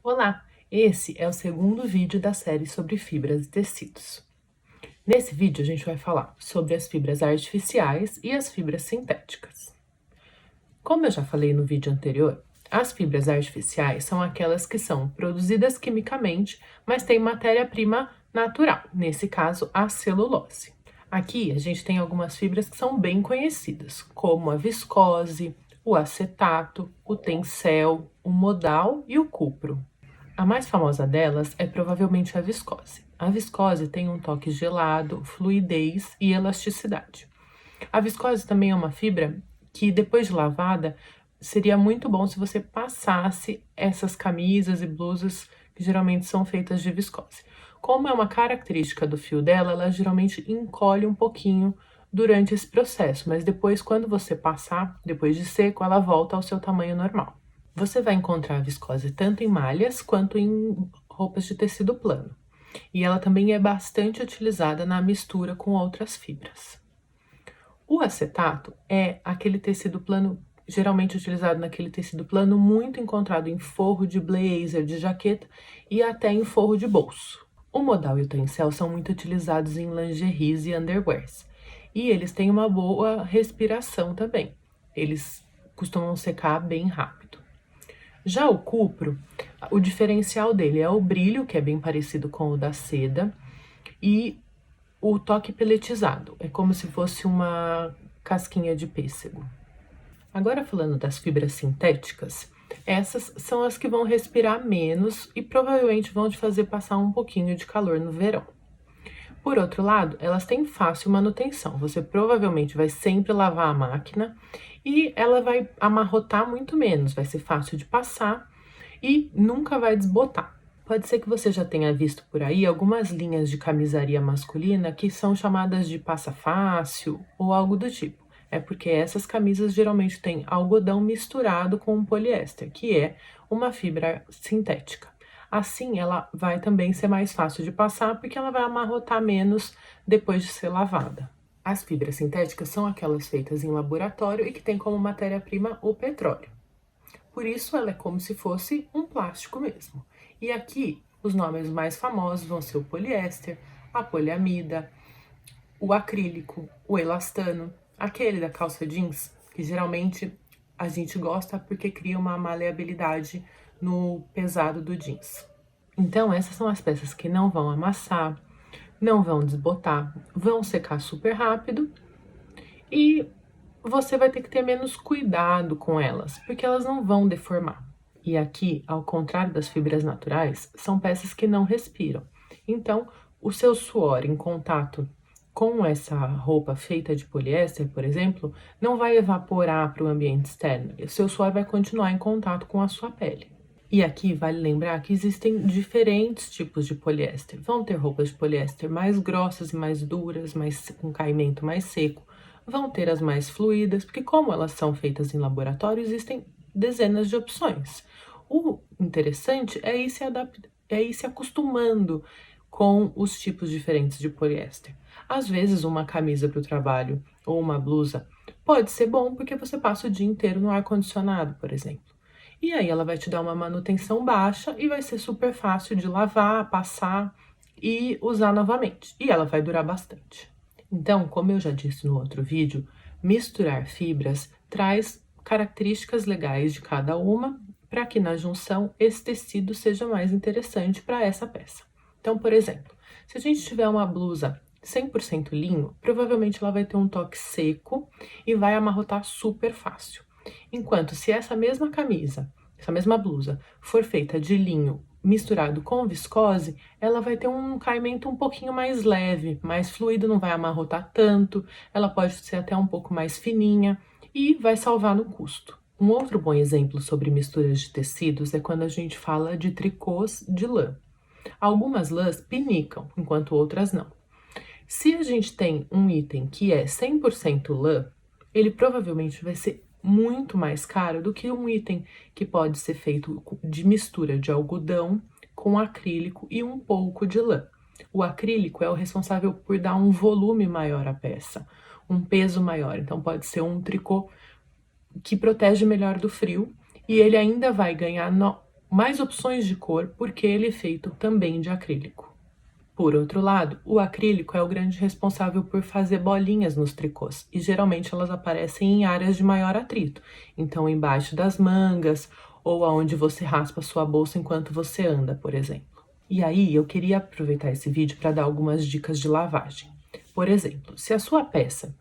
Olá, esse é o segundo vídeo da série sobre fibras e tecidos. Nesse vídeo a gente vai falar sobre as fibras artificiais e as fibras sintéticas. Como eu já falei no vídeo anterior, as fibras artificiais são aquelas que são produzidas quimicamente, mas têm matéria-prima natural, nesse caso a celulose. Aqui a gente tem algumas fibras que são bem conhecidas, como a viscose, o acetato, o tencel, o modal e o cupro. A mais famosa delas é provavelmente a viscose. A viscose tem um toque gelado, fluidez e elasticidade. A viscose também é uma fibra que, depois de lavada, seria muito bom se você passasse essas camisas e blusas que geralmente são feitas de viscose. Como é uma característica do fio dela, ela geralmente encolhe um pouquinho durante esse processo, mas depois, quando você passar, depois de seco, ela volta ao seu tamanho normal. Você vai encontrar a viscose tanto em malhas quanto em roupas de tecido plano. E ela também é bastante utilizada na mistura com outras fibras. O acetato é aquele tecido plano, geralmente utilizado naquele tecido plano muito encontrado em forro de blazer, de jaqueta e até em forro de bolso. O modal e o tencel são muito utilizados em lingeries e underwears. E eles têm uma boa respiração também. Eles costumam secar bem rápido. Já o cupro, o diferencial dele é o brilho, que é bem parecido com o da seda, e o toque peletizado, é como se fosse uma casquinha de pêssego. Agora falando das fibras sintéticas, essas são as que vão respirar menos e provavelmente vão te fazer passar um pouquinho de calor no verão. Por outro lado, elas têm fácil manutenção. Você provavelmente vai sempre lavar a máquina e ela vai amarrotar muito menos, vai ser fácil de passar e nunca vai desbotar. Pode ser que você já tenha visto por aí algumas linhas de camisaria masculina que são chamadas de passa fácil ou algo do tipo. É porque essas camisas geralmente têm algodão misturado com poliéster, que é uma fibra sintética. Assim, ela vai também ser mais fácil de passar, porque ela vai amarrotar menos depois de ser lavada. As fibras sintéticas são aquelas feitas em laboratório e que têm como matéria-prima o petróleo. Por isso, ela é como se fosse um plástico mesmo. E aqui, os nomes mais famosos vão ser o poliéster, a poliamida, o acrílico, o elastano, aquele da calça jeans, que geralmente a gente gosta porque cria uma maleabilidade no pesado do jeans. Então, essas são as peças que não vão amassar, não vão desbotar, vão secar super rápido e você vai ter que ter menos cuidado com elas, porque elas não vão deformar. E aqui, ao contrário das fibras naturais, são peças que não respiram. Então, o seu suor em contato com essa roupa feita de poliéster, por exemplo, não vai evaporar para o ambiente externo. O seu suor vai continuar em contato com a sua pele. E aqui vale lembrar que existem diferentes tipos de poliéster. Vão ter roupas de poliéster mais grossas e mais duras, com caimento mais seco. Vão ter as mais fluídas, porque como elas são feitas em laboratório, existem dezenas de opções. O interessante é ir se acostumando com os tipos diferentes de poliéster. Às vezes, uma camisa para o trabalho ou uma blusa pode ser bom porque você passa o dia inteiro no ar-condicionado, por exemplo. E aí ela vai te dar uma manutenção baixa e vai ser super fácil de lavar, passar e usar novamente. E ela vai durar bastante. Então, como eu já disse no outro vídeo, misturar fibras traz características legais de cada uma para que na junção esse tecido seja mais interessante para essa peça. Então, por exemplo, se a gente tiver uma blusa 100% linho, provavelmente ela vai ter um toque seco e vai amarrotar super fácil. Enquanto se essa mesma camisa, essa mesma blusa, for feita de linho misturado com viscose, ela vai ter um caimento um pouquinho mais leve, mais fluido, não vai amarrotar tanto, ela pode ser até um pouco mais fininha e vai salvar no custo. Um outro bom exemplo sobre misturas de tecidos é quando a gente fala de tricôs de lã. Algumas lãs pinicam, enquanto outras não. Se a gente tem um item que é 100% lã, ele provavelmente vai ser muito mais caro do que um item que pode ser feito de mistura de algodão com acrílico e um pouco de lã. O acrílico é o responsável por dar um volume maior à peça, um peso maior. Então pode ser um tricô que protege melhor do frio e ele ainda vai ganhar mais opções de cor porque ele é feito também de acrílico. Por outro lado, o acrílico é o grande responsável por fazer bolinhas nos tricôs, e geralmente elas aparecem em áreas de maior atrito, então embaixo das mangas, ou aonde você raspa sua bolsa enquanto você anda, por exemplo. E aí, eu queria aproveitar esse vídeo para dar algumas dicas de lavagem. Por exemplo, se a sua peça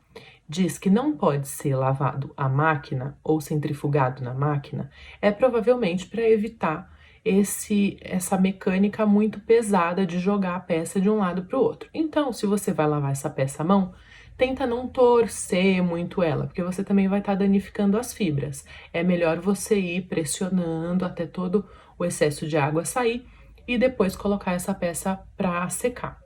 diz que não pode ser lavado à máquina ou centrifugado na máquina, é provavelmente para evitar essa mecânica muito pesada de jogar a peça de um lado para o outro. Então, se você vai lavar essa peça à mão, tenta não torcer muito ela, porque você também vai estar danificando as fibras. É melhor você ir pressionando até todo o excesso de água sair e depois colocar essa peça para secar.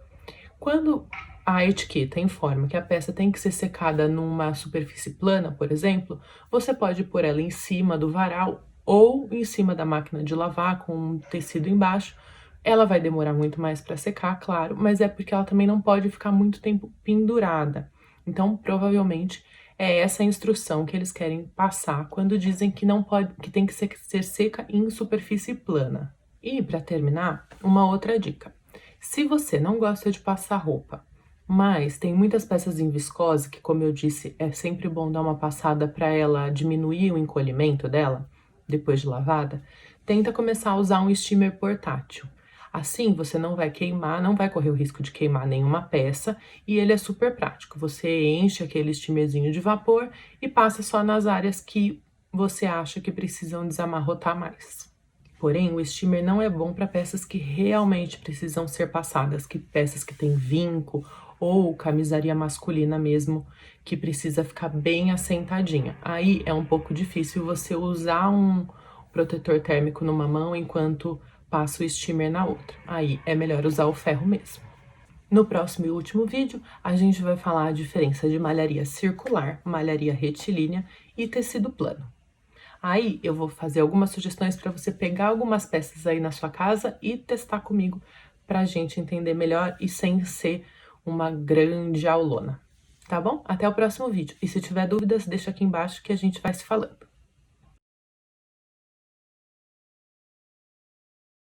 Quando a etiqueta informa que a peça tem que ser secada numa superfície plana, por exemplo, você pode pôr ela em cima do varal ou em cima da máquina de lavar com um tecido embaixo. Ela vai demorar muito mais para secar, claro, mas é porque ela também não pode ficar muito tempo pendurada. Então, provavelmente é essa a instrução que eles querem passar quando dizem que não pode, que tem que ser seca em superfície plana. E para terminar, uma outra dica. Se você não gosta de passar roupa, mas tem muitas peças em viscose, que como eu disse, é sempre bom dar uma passada para ela diminuir o encolhimento dela, depois de lavada, tenta começar a usar um steamer portátil. Assim, você não vai queimar, não vai correr o risco de queimar nenhuma peça, e ele é super prático. Você enche aquele steamerzinho de vapor e passa só nas áreas que você acha que precisam desamarrotar mais. Porém, o steamer não é bom para peças que realmente precisam ser passadas, peças que têm vinco ou camisaria masculina mesmo, que precisa ficar bem assentadinha. Aí é um pouco difícil você usar um protetor térmico numa mão enquanto passa o steamer na outra. Aí é melhor usar o ferro mesmo. No próximo e último vídeo, a gente vai falar a diferença de malharia circular, malharia retilínea e tecido plano. Aí eu vou fazer algumas sugestões para você pegar algumas peças aí na sua casa e testar comigo para a gente entender melhor e sem ser uma grande aulona. Tá bom? Até o próximo vídeo. E se tiver dúvidas, deixa aqui embaixo que a gente vai se falando.